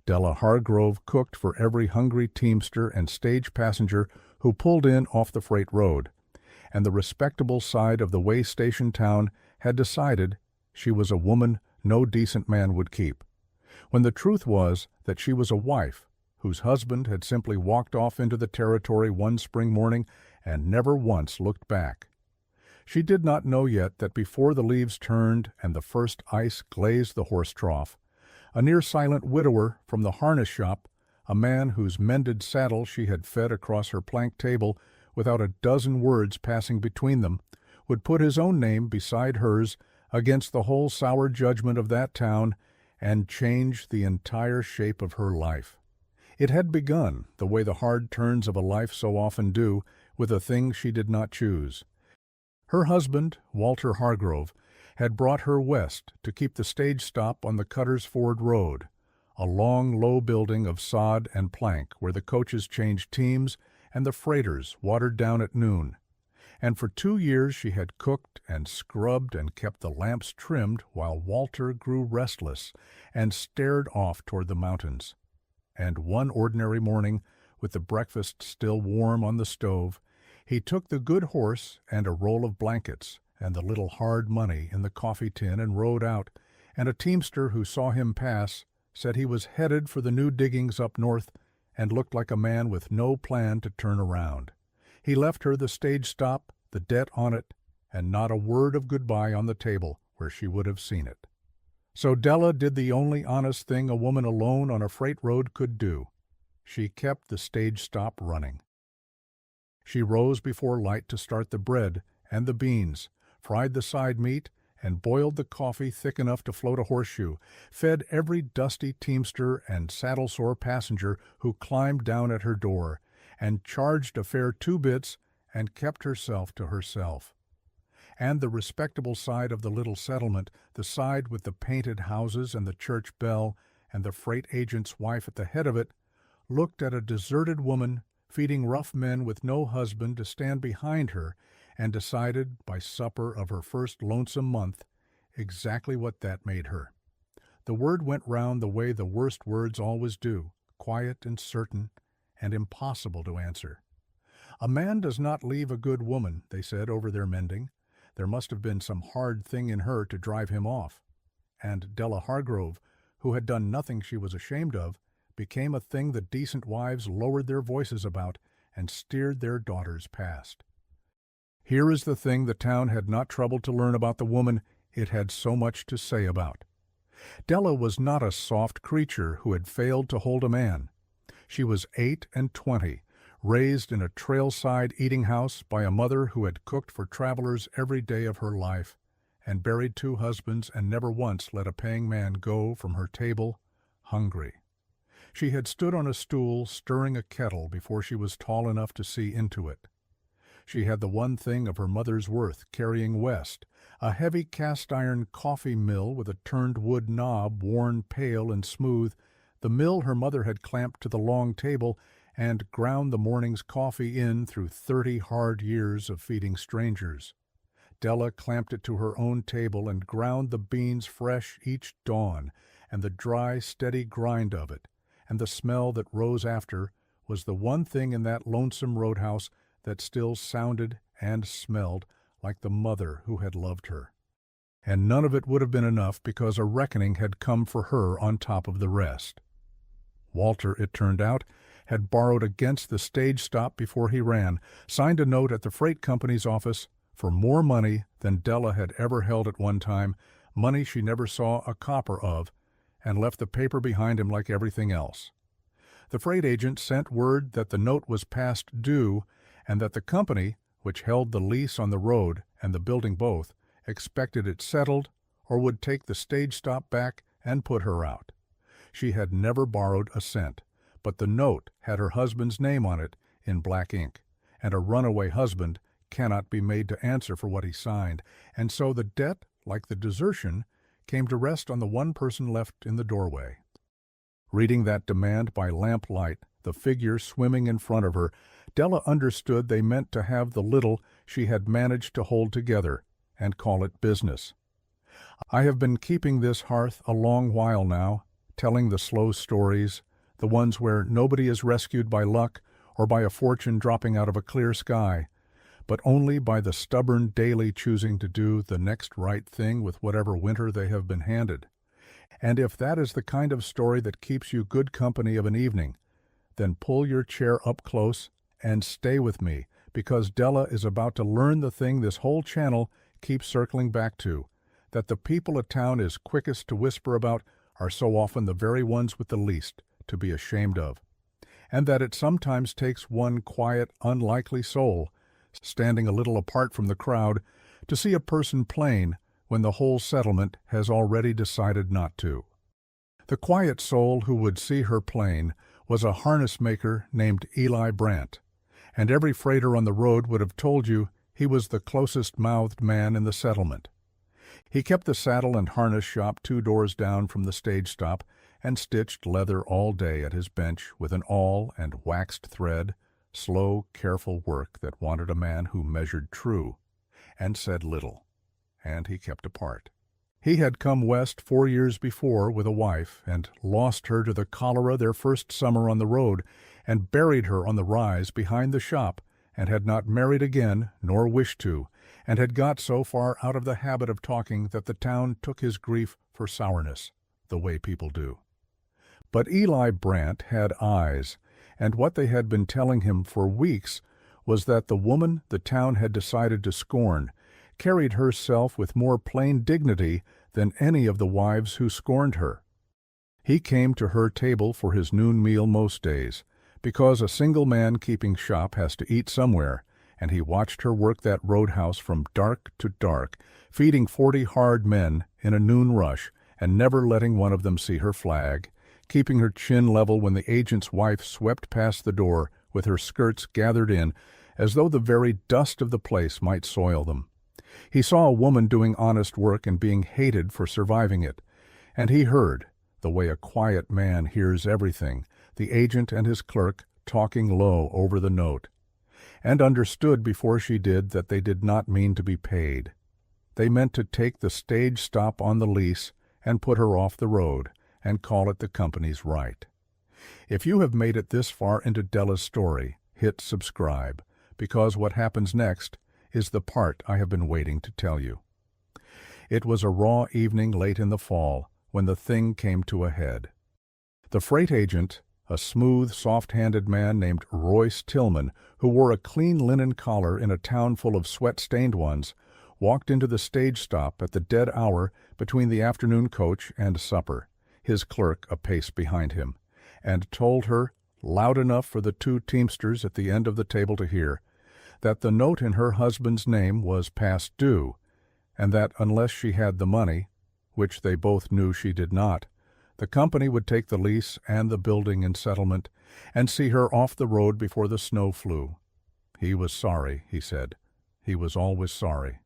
Della Hargrove cooked for every hungry teamster and stage passenger who pulled in off the freight road, and the respectable side of the way station town had decided she was a woman no decent man would keep, when the truth was that she was a wife whose husband had simply walked off into the territory one spring morning and never once looked back. She did not know yet that before the leaves turned and the first ice glazed the horse trough, a near-silent widower from the harness shop, a man whose mended saddle she had fed across her plank table without a dozen words passing between them, would put his own name beside hers against the whole sour judgment of that town and change the entire shape of her life. It had begun, the way the hard turns of a life so often do, with a thing she did not choose. Her husband, Walter Hargrove, had brought her west to keep the stage stop on the Cutter's Ford Road, a long, low building of sod and plank where the coaches changed teams and the freighters watered down at noon. And for 2 years she had cooked and scrubbed and kept the lamps trimmed while Walter grew restless and stared off toward the mountains. And one ordinary morning, with the breakfast still warm on the stove, he took the good horse and a roll of blankets and the little hard money in the coffee tin and rode out, and a teamster who saw him pass said he was headed for the new diggings up north and looked like a man with no plan to turn around. He left her the stage stop, the debt on it, and not a word of goodbye on the table where she would have seen it. So Della did the only honest thing a woman alone on a freight road could do. She kept the stage stop running. She rose before light to start the bread and the beans, fried the side meat, and boiled the coffee thick enough to float a horseshoe, fed every dusty teamster and saddle-sore passenger who climbed down at her door, and charged a fair 2 bits and kept herself to herself. And the respectable side of the little settlement, the side with the painted houses and the church bell and the freight agent's wife at the head of it, looked at a deserted woman feeding rough men with no husband to stand behind her, and decided by supper of her first lonesome month exactly what that made her. The word went round the way the worst words always do, quiet and certain and impossible to answer. A man does not leave a good woman, they said over their mending. There must have been some hard thing in her to drive him off. And Della Hargrove, who had done nothing she was ashamed of, became a thing the decent wives lowered their voices about and steered their daughters past. Here is the thing the town had not troubled to learn about the woman it had so much to say about. Della was not a soft creature who had failed to hold a man. She was 28, raised in a trailside eating house by a mother who had cooked for travelers every day of her life, and buried 2 husbands and never once let a paying man go from her table hungry. She had stood on a stool stirring a kettle before she was tall enough to see into it. She had the one thing of her mother's worth carrying west, a heavy cast-iron coffee mill with a turned wood knob worn pale and smooth, the mill her mother had clamped to the long table and ground the morning's coffee in through 30 hard years of feeding strangers. Della clamped it to her own table and ground the beans fresh each dawn, and the dry, steady grind of it, and the smell that rose after, was the one thing in that lonesome roadhouse that still sounded and smelled like the mother who had loved her. And none of it would have been enough because a reckoning had come for her on top of the rest. Walter, it turned out, had borrowed against the stage stop before he ran, signed a note at the freight company's office for more money than Della had ever held at one time, money she never saw a copper of, and left the paper behind him like everything else. The freight agent sent word that the note was past due and that the company, which held the lease on the road and the building both, expected it settled or would take the stage stop back and put her out. She had never borrowed a cent, but the note had her husband's name on it in black ink, and a runaway husband cannot be made to answer for what he signed, and so the debt, like the desertion, came to rest on the one person left in the doorway. Reading that demand by lamplight, the figure swimming in front of her, Della understood they meant to have the little she had managed to hold together and call it business. "I have been keeping this hearth a long while now," telling the slow stories, the ones where nobody is rescued by luck or by a fortune dropping out of a clear sky, but only by the stubborn daily choosing to do the next right thing with whatever winter they have been handed. And if that is the kind of story that keeps you good company of an evening, then pull your chair up close and stay with me, because Della is about to learn the thing this whole channel keeps circling back to, that the people a town is quickest to whisper about are so often the very ones with the least to be ashamed of, and that it sometimes takes one quiet, unlikely soul, standing a little apart from the crowd, to see a person plain when the whole settlement has already decided not to. The quiet soul who would see her plain was a harness maker named Eli Brandt, and every freighter on the road would have told you he was the closest-mouthed man in the settlement. He kept the saddle and harness shop 2 doors down from the stage stop and stitched leather all day at his bench with an awl and waxed thread, slow, careful work that wanted a man who measured true and said little, and he kept apart. He had come west 4 years before with a wife and lost her to the cholera their first summer on the road and buried her on the rise behind the shop, and had not married again nor wished to, and had got so far out of the habit of talking that the town took his grief for sourness, the way people do. But Eli Brandt had eyes, and what they had been telling him for weeks was that the woman the town had decided to scorn carried herself with more plain dignity than any of the wives who scorned her. He came to her table for his noon meal most days, because a single man keeping shop has to eat somewhere, and he watched her work that roadhouse from dark to dark, feeding 40 hard men in a noon rush, and never letting one of them see her flag, keeping her chin level when the agent's wife swept past the door with her skirts gathered in, as though the very dust of the place might soil them. He saw a woman doing honest work and being hated for surviving it, and he heard, the way a quiet man hears everything, the agent and his clerk talking low over the note, and understood before she did that they did not mean to be paid. They meant to take the stage stop on the lease and put her off the road and call it the company's right. If you have made it this far into Della's story, hit subscribe, because what happens next is the part I have been waiting to tell you. It was a raw evening late in the fall when the thing came to a head. The freight agent, a smooth, soft-handed man named Royce Tillman, who wore a clean linen collar in a town full of sweat-stained ones, walked into the stage stop at the dead hour between the afternoon coach and supper, his clerk a pace behind him, and told her, loud enough for the 2 teamsters at the end of the table to hear, that the note in her husband's name was past due, and that unless she had the money, which they both knew she did not, the company would take the lease and the building and settlement and see her off the road before the snow flew. He was sorry, he said. He was always sorry.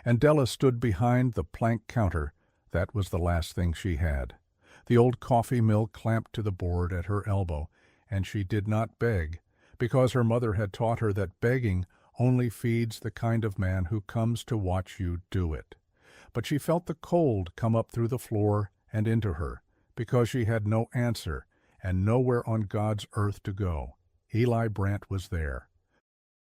And Della stood behind the plank counter. That was the last thing she had. The old coffee mill clamped to the board at her elbow, and she did not beg, because her mother had taught her that begging only feeds the kind of man who comes to watch you do it. But she felt the cold come up through the floor and into her, because she had no answer and nowhere on God's earth to go. Eli Brandt was there.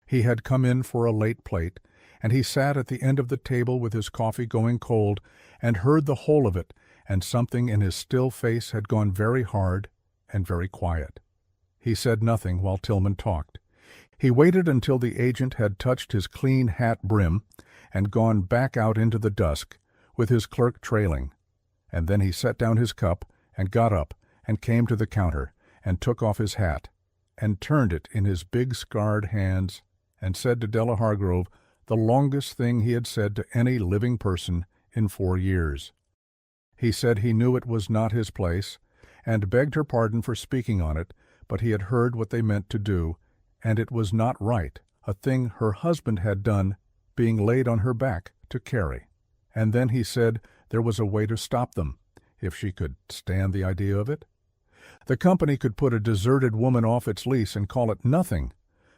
He had come in for a late plate, and he sat at the end of the table with his coffee going cold and heard the whole of it, and something in his still face had gone very hard and very quiet. He said nothing while Tillman talked. He waited until the agent had touched his clean hat brim and gone back out into the dusk, with his clerk trailing, and then he set down his cup and got up and came to the counter and took off his hat and turned it in his big scarred hands and said to Della Hargrove the longest thing he had said to any living person in 4 years. He said he knew it was not his place, and begged her pardon for speaking on it, but he had heard what they meant to do, and it was not right, a thing her husband had done, being laid on her back to carry. And then he said there was a way to stop them, if she could stand the idea of it. The company could put a deserted woman off its lease and call it nothing,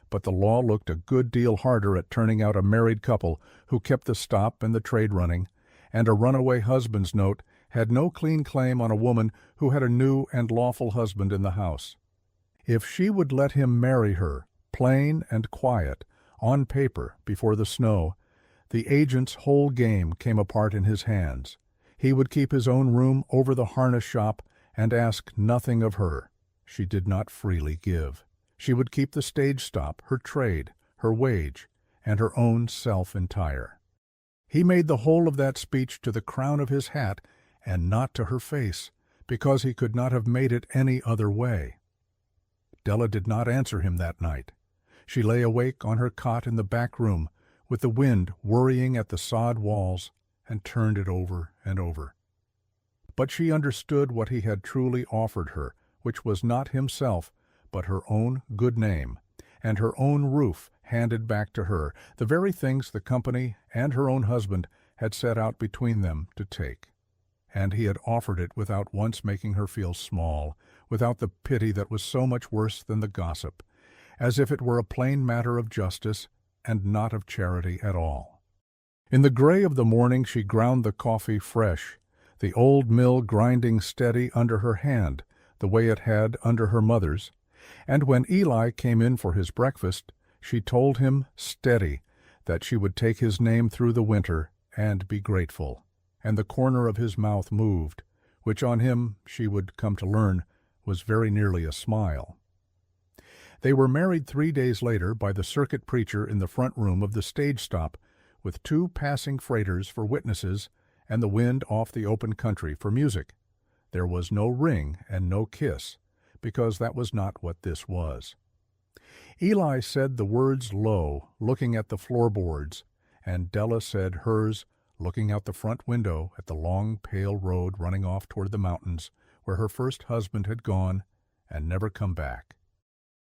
but the law looked a good deal harder at turning out a married couple who kept the stop and the trade running, and a runaway husband's note had no clean claim on a woman who had a new and lawful husband in the house. If she would let him marry her, plain and quiet, on paper, before the snow, the agent's whole game came apart in his hands. He would keep his own room over the harness shop and ask nothing of her. She did not freely give. She would keep the stage stop, her trade, her wage, and her own self entire. He made the whole of that speech to the crown of his hat and not to her face, because he could not have made it any other way. Della did not answer him that night. She lay awake on her cot in the back room, with the wind worrying at the sod walls, and turned it over and over. But she understood what he had truly offered her, which was not himself, but her own good name, and her own roof handed back to her, the very things the company and her own husband had set out between them to take. And he had offered it without once making her feel small, without the pity that was so much worse than the gossip, as if it were a plain matter of justice and not of charity at all. In the gray of the morning she ground the coffee fresh, the old mill grinding steady under her hand, the way it had under her mother's, and when Eli came in for his breakfast, she told him, steady, that she would take his name through the winter and be grateful, and the corner of his mouth moved, which on him, she would come to learn, was very nearly a smile. They were married 3 days later by the circuit preacher in the front room of the stage stop, with 2 passing freighters for witnesses and the wind off the open country for music. There was no ring and no kiss, because that was not what this was. Eli said the words low, looking at the floorboards, and Della said hers, looking out the front window at the long, pale road running off toward the mountains, where her first husband had gone and never come back.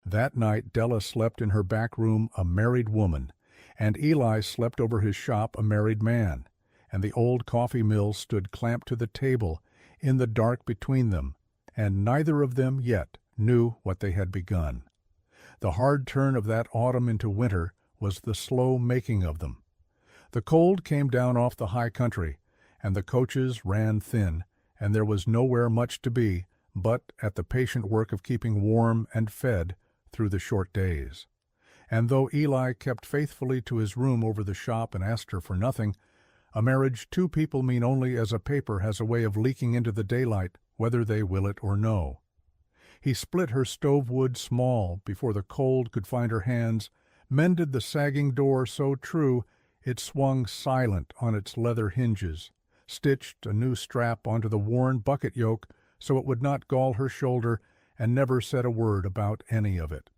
That night Della slept in her back room a married woman, and Eli slept over his shop a married man, and the old coffee mill stood clamped to the table in the dark between them, and neither of them yet knew what they had begun. The hard turn of that autumn into winter was the slow making of them. The cold came down off the high country, and the coaches ran thin, and there was nowhere much to be but at the patient work of keeping warm and fed through the short days. And though Eli kept faithfully to his room over the shop and asked her for nothing, a marriage 2 people mean only as a paper has a way of leaking into the daylight, whether they will it or no. He split her stove wood small before the cold could find her hands, mended the sagging door so true it swung silent on its leather hinges, stitched a new strap onto the worn bucket yoke so it would not gall her shoulder, and never said a word about any of it.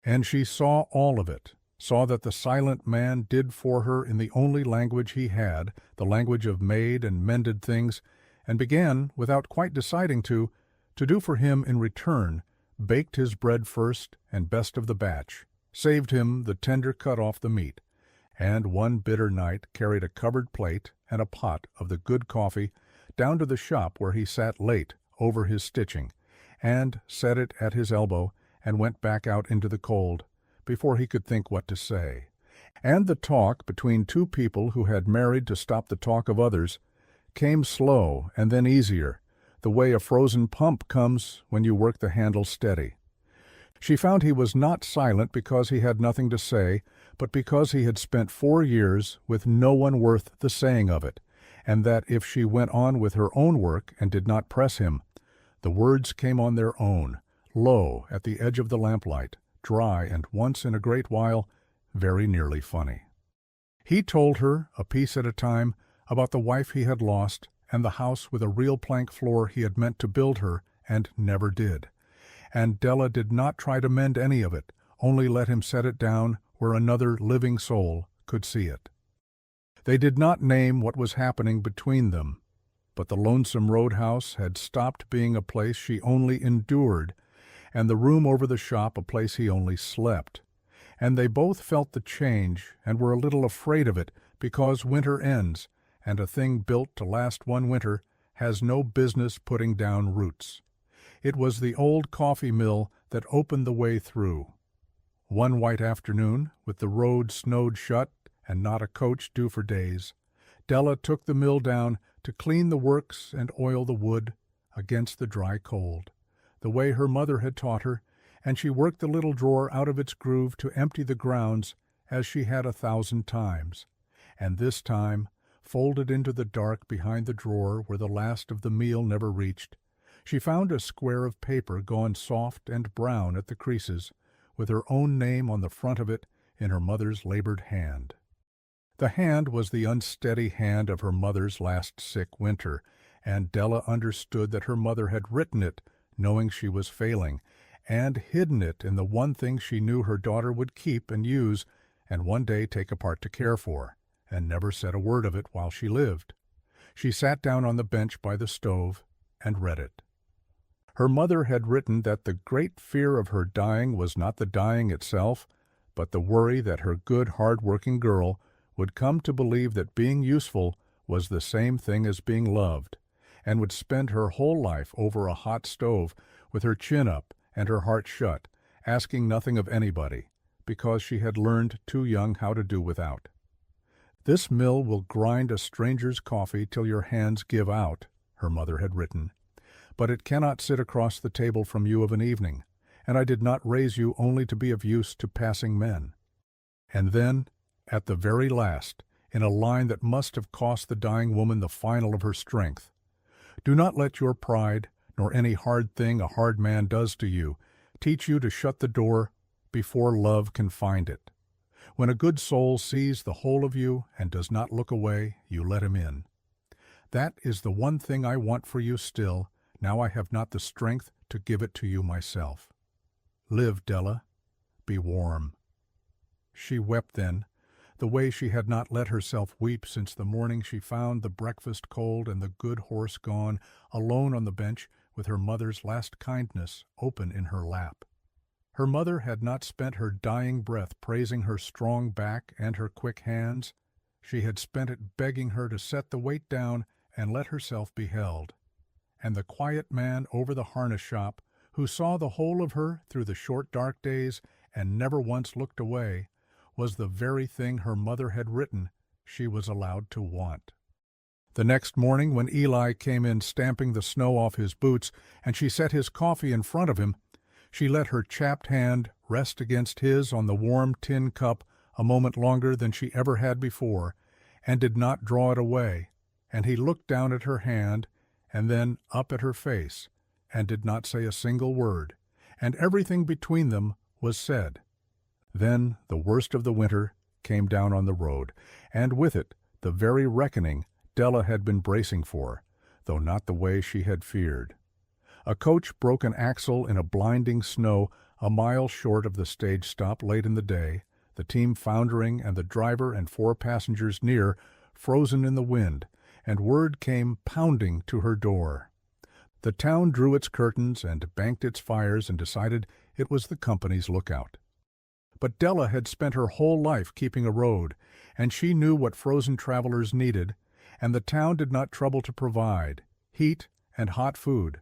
And she saw all of it, saw that the silent man did for her in the only language he had, the language of made and mended things, and began, without quite deciding to do for him in return, baked his bread first and best of the batch, saved him the tender cut off the meat, and one bitter night carried a covered plate and a pot of the good coffee down to the shop where he sat late over his stitching, and set it at his elbow, and went back out into the cold, before he could think what to say. And the talk between 2 people who had married to stop the talk of others came slow and then easier, the way a frozen pump comes when you work the handle steady. She found he was not silent because he had nothing to say, but because he had spent 4 years with no one worth the saying of it, and that if she went on with her own work and did not press him, the words came on their own, low at the edge of the lamplight, dry and once in a great while very nearly funny. He told her, a piece at a time, about the wife he had lost and the house with a real plank floor he had meant to build her and never did. And Della did not try to mend any of it, only let him set it down where another living soul could see it. They did not name what was happening between them, but the lonesome roadhouse had stopped being a place she only endured, and the room over the shop a place he only slept. And they both felt the change and were a little afraid of it, because winter ends, and a thing built to last one winter has no business putting down roots. It was the old coffee mill that opened the way through. One white afternoon, with the road snowed shut and not a coach due for days, Della took the mill down to clean the works and oil the wood against the dry cold, the way her mother had taught her, and she worked the little drawer out of its groove to empty the grounds as she had 1,000 times, and this time, folded into the dark behind the drawer where the last of the meal never reached, she found a square of paper gone soft and brown at the creases, with her own name on the front of it in her mother's labored hand. The hand was the unsteady hand of her mother's last sick winter, and Della understood that her mother had written it, knowing she was failing, and hidden it in the one thing she knew her daughter would keep and use, and one day take apart to care for, and never said a word of it while she lived. She sat down on the bench by the stove and read it. Her mother had written that the great fear of her dying was not the dying itself, but the worry that her good, hard-working girl would come to believe that being useful was the same thing as being loved, and would spend her whole life over a hot stove with her chin up and her heart shut, asking nothing of anybody, because she had learned too young how to do without. "This mill will grind a stranger's coffee till your hands give out," her mother had written, "but it cannot sit across the table from you of an evening, and I did not raise you only to be of use to passing men." And then, at the very last, in a line that must have cost the dying woman the final of her strength, "Do not let your pride, nor any hard thing a hard man does to you, teach you to shut the door before love can find it. When a good soul sees the whole of you and does not look away, you let him in. That is the one thing I want for you still, now I have not the strength to give it to you myself. Live, Della. Be warm." She wept then, the way she had not let herself weep since the morning she found the breakfast cold and the good horse gone, alone on the bench with her mother's last kindness open in her lap. Her mother had not spent her dying breath praising her strong back and her quick hands. She had spent it begging her to set the weight down and let herself be held. And the quiet man over the harness shop, who saw the whole of her through the short dark days and never once looked away, was the very thing her mother had written she was allowed to want. The next morning, when Eli came in stamping the snow off his boots, and she set his coffee in front of him, she let her chapped hand rest against his on the warm tin cup a moment longer than she ever had before, and did not draw it away, and he looked down at her hand, and then up at her face, and did not say a single word, and everything between them was said. Then the worst of the winter came down on the road, and with it the very reckoning Della had been bracing for, though not the way she had feared. A coach broke an axle in a blinding snow a mile short of the stage stop late in the day, the team foundering and the driver and 4 passengers near, frozen in the wind, and word came pounding to her door. The town drew its curtains and banked its fires and decided it was the company's lookout. But Della had spent her whole life keeping a road, and she knew what frozen travelers needed, and the town did not trouble to provide heat and hot food,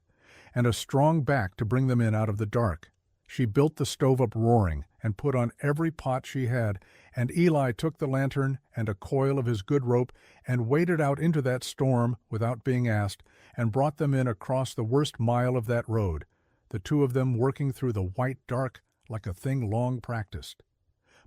and a strong back to bring them in out of the dark. She built the stove up roaring and put on every pot she had, and Eli took the lantern and a coil of his good rope and waded out into that storm without being asked, and brought them in across the worst mile of that road, the 2 of them working through the white dark like a thing long practiced.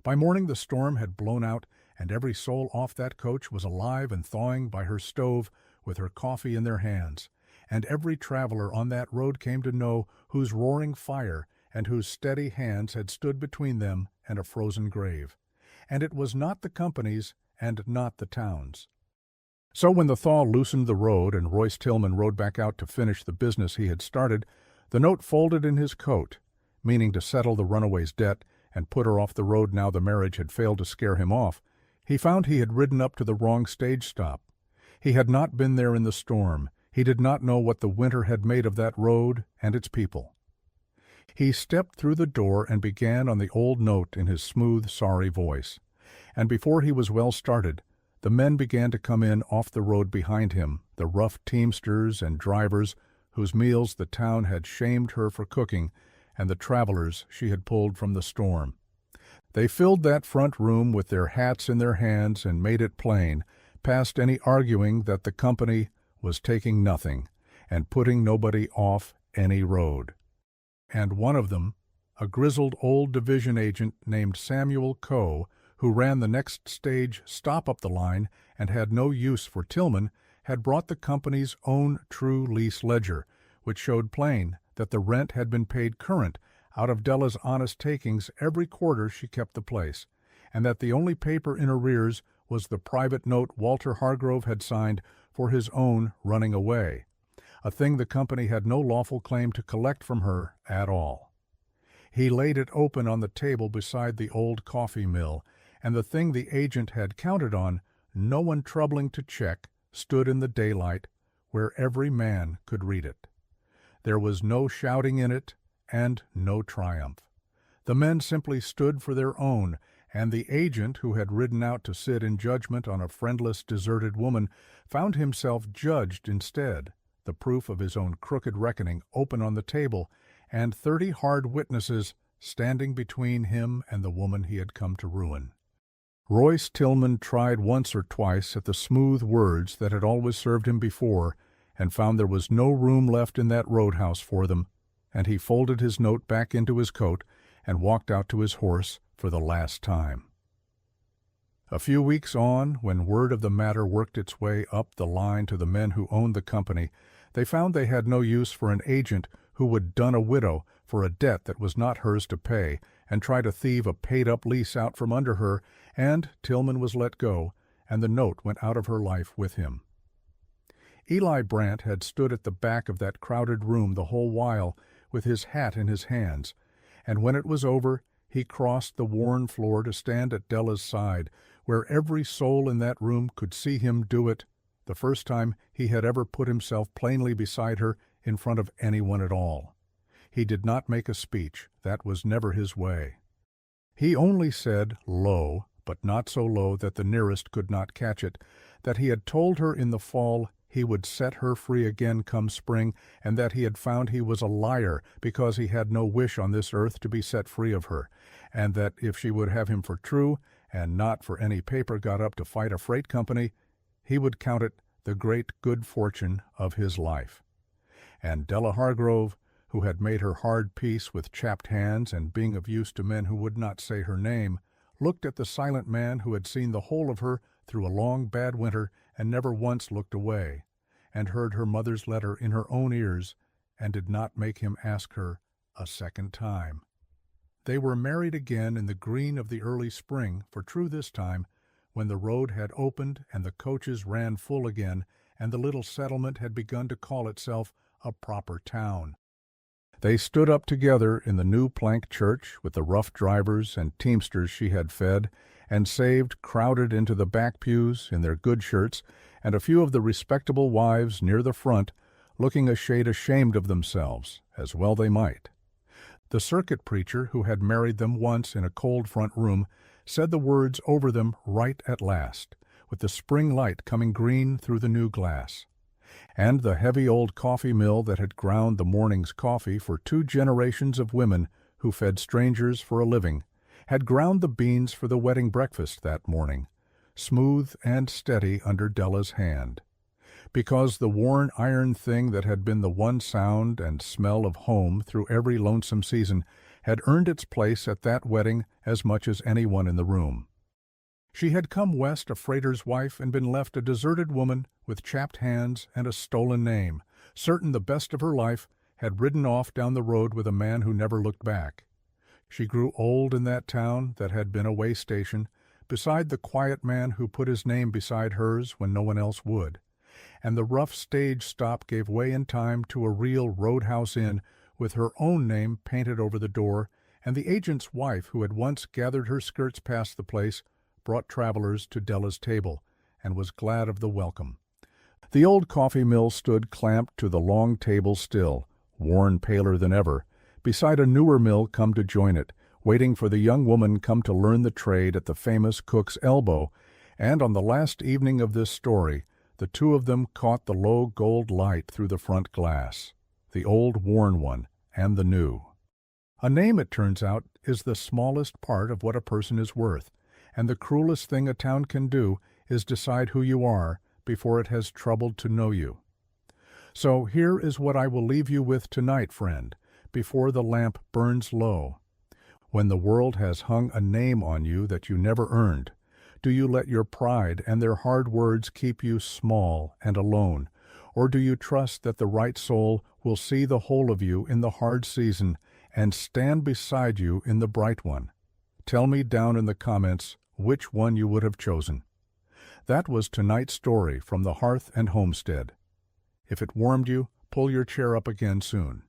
By morning the storm had blown out, and every soul off that coach was alive and thawing by her stove with her coffee in their hands, and every traveler on that road came to know whose roaring fire and whose steady hands had stood between them and a frozen grave. And it was not the company's and not the town's. So when the thaw loosened the road and Royce Tillman rode back out to finish the business he had started, the note folded in his coat, meaning to settle the runaway's debt and put her off the road now the marriage had failed to scare him off, he found he had ridden up to the wrong stage stop. He had not been there in the storm. He did not know what the winter had made of that road and its people. He stepped through the door and began on the old note in his smooth, sorry voice. And before he was well started, the men began to come in off the road behind him, the rough teamsters and drivers whose meals the town had shamed her for cooking, and the travelers she had pulled from the storm. They filled that front room with their hats in their hands and made it plain, past any arguing, that the company was taking nothing and putting nobody off any road. And one of them, a grizzled old division agent named Samuel Coe, who ran the next stage stop up the line and had no use for Tillman, had brought the company's own true lease ledger, which showed plain that the rent had been paid current out of Della's honest takings every quarter she kept the place, and that the only paper in arrears was the private note Walter Hargrove had signed for his own running away, a thing the company had no lawful claim to collect from her at all. He laid it open on the table beside the old coffee mill, and the thing the agent had counted on, no one troubling to check, stood in the daylight, where every man could read it. There was no shouting in it, and no triumph. The men simply stood for their own, and the agent, who had ridden out to sit in judgment on a friendless, deserted woman, found himself judged instead, the proof of his own crooked reckoning open on the table, and 30 hard witnesses standing between him and the woman he had come to ruin. Royce Tillman tried once or twice at the smooth words that had always served him before, and found there was no room left in that roadhouse for them, and he folded his note back into his coat and walked out to his horse for the last time. A few weeks on, when word of the matter worked its way up the line to the men who owned the company, they found they had no use for an agent who would dun a widow for a debt that was not hers to pay and try to thieve a paid-up lease out from under her, and Tillman was let go, and the note went out of her life with him. Eli Brandt had stood at the back of that crowded room the whole while with his hat in his hands, and when it was over he crossed the worn floor to stand at Della's side, where every soul in that room could see him do it, the first time he had ever put himself plainly beside her in front of anyone at all. He did not make a speech. That was never his way. He only said, low, but not so low that the nearest could not catch it, that he had told her in the fall he would set her free again come spring, and that he had found he was a liar because he had no wish on this earth to be set free of her, and that if she would have him for true, and not for any paper got up to fight a freight company, he would count it the great good fortune of his life. And Della Hargrove, who had made her hard peace with chapped hands and being of use to men who would not say her name, looked at the silent man who had seen the whole of her through a long bad winter and never once looked away, and heard her mother's letter in her own ears, and did not make him ask her a second time. They were married again in the green of the early spring, for true this time, when the road had opened and the coaches ran full again, and the little settlement had begun to call itself a proper town. They stood up together in the new plank church with the rough drivers and teamsters she had fed and saved, crowded into the back pews in their good shirts, and a few of the respectable wives near the front, looking a shade ashamed of themselves, as well they might. The circuit preacher, who had married them once in a cold front room, said the words over them right at last, with the spring light coming green through the new glass. And the heavy old coffee mill that had ground the morning's coffee for 2 generations of women who fed strangers for a living, had ground the beans for the wedding breakfast that morning, smooth and steady under Della's hand, because the worn iron thing that had been the one sound and smell of home through every lonesome season had earned its place at that wedding as much as anyone in the room. She had come west a freighter's wife and been left a deserted woman with chapped hands and a stolen name, certain the best of her life, had ridden off down the road with a man who never looked back. She grew old in that town that had been a way station, beside the quiet man who put his name beside hers when no one else would, and the rough stage stop gave way in time to a real roadhouse inn with her own name painted over the door, and the agent's wife, who had once gathered her skirts past the place, brought travelers to Della's table, and was glad of the welcome. The old coffee mill stood clamped to the long table still, worn paler than ever, beside a newer mill come to join it, waiting for the young woman come to learn the trade at the famous cook's elbow, and on the last evening of this story, the two of them caught the low gold light through the front glass, the old worn one and the new. A name, it turns out, is the smallest part of what a person is worth, and the cruelest thing a town can do is decide who you are before it has troubled to know you. So here is what I will leave you with tonight, friend, before the lamp burns low. When the world has hung a name on you that you never earned, do you let your pride and their hard words keep you small and alone, or do you trust that the right soul will see the whole of you in the hard season and stand beside you in the bright one? Tell me down in the comments which one you would have chosen. That was tonight's story from the Hearth and Homestead. If it warmed you, pull your chair up again soon.